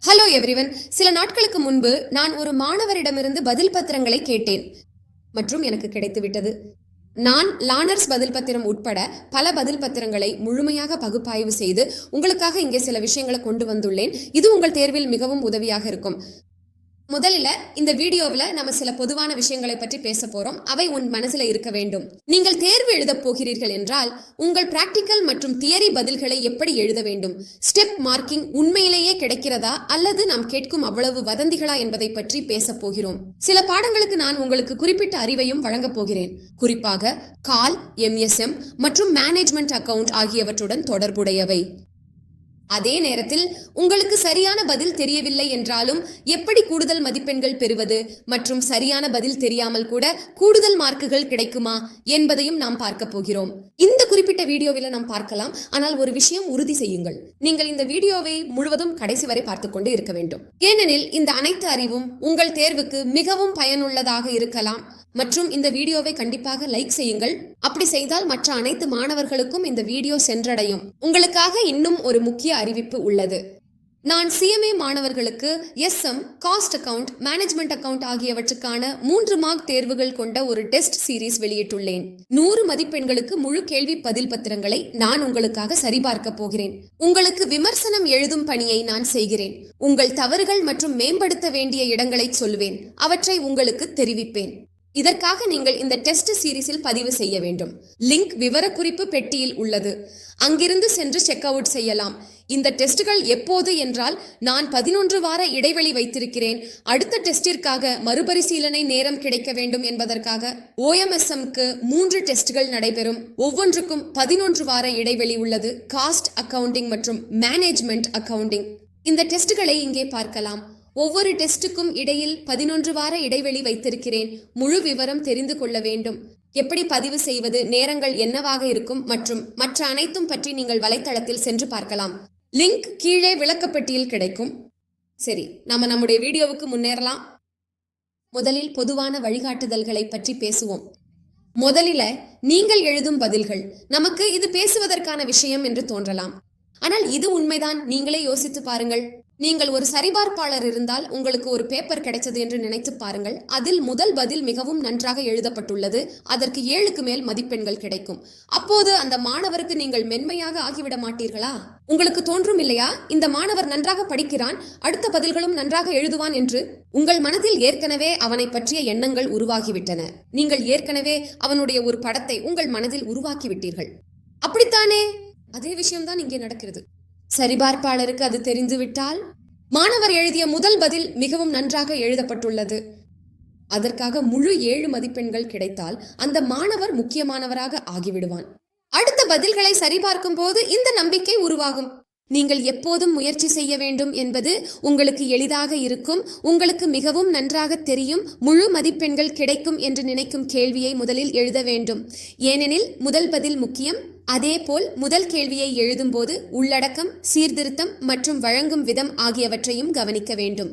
Hello everyone. சில நாட்களுக்கு முன்பு நான் ஒரு மாணவரிடமிருந்து பதில் பத்திரங்களை கேட்டேன் மற்றும் எனக்கு கிடைத்துவிட்டது. நான் லானர்ஸ் பதில் பத்திரம் உட்பட பல பதில் பத்திரங்களை முழுமையாக பகுப்பாய்வு செய்து உங்களுக்காக இங்கே சில விஷயங்களை கொண்டு வந்துள்ளேன். இது உங்கள் தேர்வில் மிகவும் உதவியாக இருக்கும். முதல்ல இந்த வீடியோவில் நம்ம சில பொதுவான விஷயங்களை பற்றி பேச போறோம். அவை உன் மனசுல இருக்க வேண்டும். நீங்கள் தேர்வு எழுத போகிறீர்கள் என்றால் உங்கள் பிராக்டிக்கல் மற்றும் தியரி பதில்களை எப்படி எழுத வேண்டும், ஸ்டெப் மார்க்கிங் உண்மையிலேயே கிடைக்கிறதா அல்லது நாம் கேட்கும் அவ்வளவு வதந்திகளா என்பதை பற்றி பேச போகிறோம். சில பாடங்களுக்கு நான் உங்களுக்கு குறிப்பிட்ட அறிவையும் வழங்கப் போகிறேன். குறிப்பாக கால், MSM மற்றும் மேனேஜ்மெண்ட் அக்கவுண்ட் ஆகியவற்றுடன் தொடர்புடையவை. அதே நேரத்தில் உங்களுக்கு சரியான பதில் தெரியவில்லை என்றாலும் எப்படி கூடுதல் மதிப்பெண்கள் பெறுவது மற்றும் சரியான பதில் தெரியாமல் கூட கூடுதல் மார்க்குகள் கிடைக்குமா என்பதையும் நாம் பார்க்க போகிறோம். இந்த குறிப்பிட்ட வீடியோவில் நாம் பார்க்கலாம். ஆனால் ஒரு விஷயம் உறுதி செய்யுங்கள், நீங்கள் இந்த வீடியோவை முழுவதும் கடைசி வரை பார்த்து கொண்டு இருக்க வேண்டும். ஏனெனில் இந்த அனைத்து அறிவும் உங்கள் தேர்வுக்கு மிகவும் பயனுள்ளதாக இருக்கலாம். மற்றும் இந்த வீடியோவை கண்டிப்பாக லைக் செய்யுங்கள். அப்படி செய்தால் மற்ற அனைத்து மாணவர்களுக்கும் இந்த வீடியோ சென்றடையும். உங்களுக்காக இன்னும் ஒரு முக்கிய அறிவிப்பு உள்ளது. நான் CMA மாணவர்களுக்கு SM, cost account, management account ஆகியவற்றுக்கான 3 மார்க் தேர்வுகள் கொண்ட ஒரு டெஸ்ட் சீரீஸ் வெளியிட்டுள்ளேன். 100 மதிப்பெண்களுக்கு முழு கேள்வி பதில் பத்திரங்களை நான் உங்களுக்காக சரிபார்க்க போகிறேன். உங்களுக்கு விமர்சனம் எழுதும் பணியை நான் செய்கிறேன். உங்கள் தவறுகள் மற்றும் மேம்படுத்த வேண்டிய இடங்களை சொல்வேன். அவற்றை உங்களுக்கு தெரிவிப்பேன். இதற்காக நீங்கள் இந்த டெஸ்ட் சீரீஸில் பதிவு செய்ய வேண்டும். லிங்க் விவரக்குறிப்பு பெட்டியில் உள்ளது. அங்கிருந்து சென்று செக் அவுட் செய்யலாம். இந்த டெஸ்டுகள் எப்போது என்றால் நான் 11 வார இடைவெளி வைத்திருக்கிறேன். அடுத்த டெஸ்டிற்காக மறுபரிசீலனை நேரம் கிடைக்க வேண்டும் என்பதற்காக OMSMக்கு 3 டெஸ்டுகள் நடைபெறும். ஒவ்வொன்றுக்கும் 11 வார இடைவெளி உள்ளது. காஸ்ட் அக்கவுண்டிங் மற்றும் மேனேஜ்மெண்ட் அக்கவுண்டிங். இந்த டெஸ்டுகளை இங்கே பார்க்கலாம். ஒவ்வொரு டெஸ்டுக்கும் இடையில் 11 வார இடைவெளி வைத்திருக்கிறேன். முழு விவரம் தெரிந்து கொள்ள வேண்டும். எப்படி பதிவு செய்வது, நேரங்கள் என்னவாக இருக்கும் மற்றும் மற்ற அனைத்தும் பற்றி நீங்கள் வலைத்தளத்தில் சென்று பார்க்கலாம். லிங்க் கீழே விளக்கப்பட்டியில் கிடைக்கும். சரி, நாம நம்முடைய வீடியோவுக்கு முன்னேறலாம். முதலில் பொதுவான வழிகாட்டுதல்களை பற்றி பேசுவோம். முதலில் நீங்கள் எழுதும் பதில்கள். நமக்கு இது பேசுவதற்கான விஷயம் என்று தோன்றலாம். ஆனால் இது உண்மைதான். நீங்களே யோசித்து பாருங்கள். நீங்கள் ஒரு சரிபார்ப்பாளர் இருந்தால் உங்களுக்கு ஒரு பேப்பர் கிடைச்சது என்று நினைத்து பாருங்கள். அதில் முதல் பதில் மிகவும் நன்றாக எழுதப்பட்டுள்ளது. அதற்கு 7க்கு மேல் மதிப்பெண்கள் கிடைக்கும். அப்போது அந்த மாணவருக்கு நீங்கள் மென்மையாக ஆகிவிட மாட்டீர்களா? உங்களுக்கு தோன்றும் இல்லையா, இந்த மாணவர் நன்றாக படிக்கிறான், அடுத்த பதில்களும் நன்றாக எழுதுவான் என்று? உங்கள் மனதில் ஏற்கனவே அவனை பற்றிய எண்ணங்கள் உருவாகிவிட்டன. நீங்கள் ஏற்கனவே அவனுடைய ஒரு படத்தை உங்கள் மனதில் உருவாக்கிவிட்டீர்கள். அப்படித்தானே? அதே விஷயம்தான் இங்கே நடக்கிறது. சரிபார்ப்பாளருக்கு அது தெரிந்துவிட்டால் மாணவர் எழுதிய முதல் பதில் மிகவும் நன்றாக எழுதப்பட்டுள்ளது, அதற்காக முழு 7 மதிப்பெண்கள் கிடைத்தால் அந்த மாணவர் முக்கியமானவராக ஆகிவிடுவான். அடுத்த பதில்களை சரிபார்க்கும் போது இந்த நம்பிக்கை உருவாகும். நீங்கள் எப்போதும் முயற்சி செய்ய வேண்டும் என்பது உங்களுக்கு எளிதாக இருக்கும். உங்களுக்கு மிகவும் நன்றாக தெரியும். முழு மதிப்பெண்கள் கிடைக்கும் என்று நினைக்கும் கேள்வியை முதலில் எழுத வேண்டும். ஏனெனில் முதல் பதில் முக்கியம். அதேபோல் முதல் கேள்வியை எழுதும்போது உள்ளடக்கம், சீர்திருத்தம் மற்றும் வழங்கும் விதம் ஆகியவற்றையும் கவனிக்க வேண்டும்.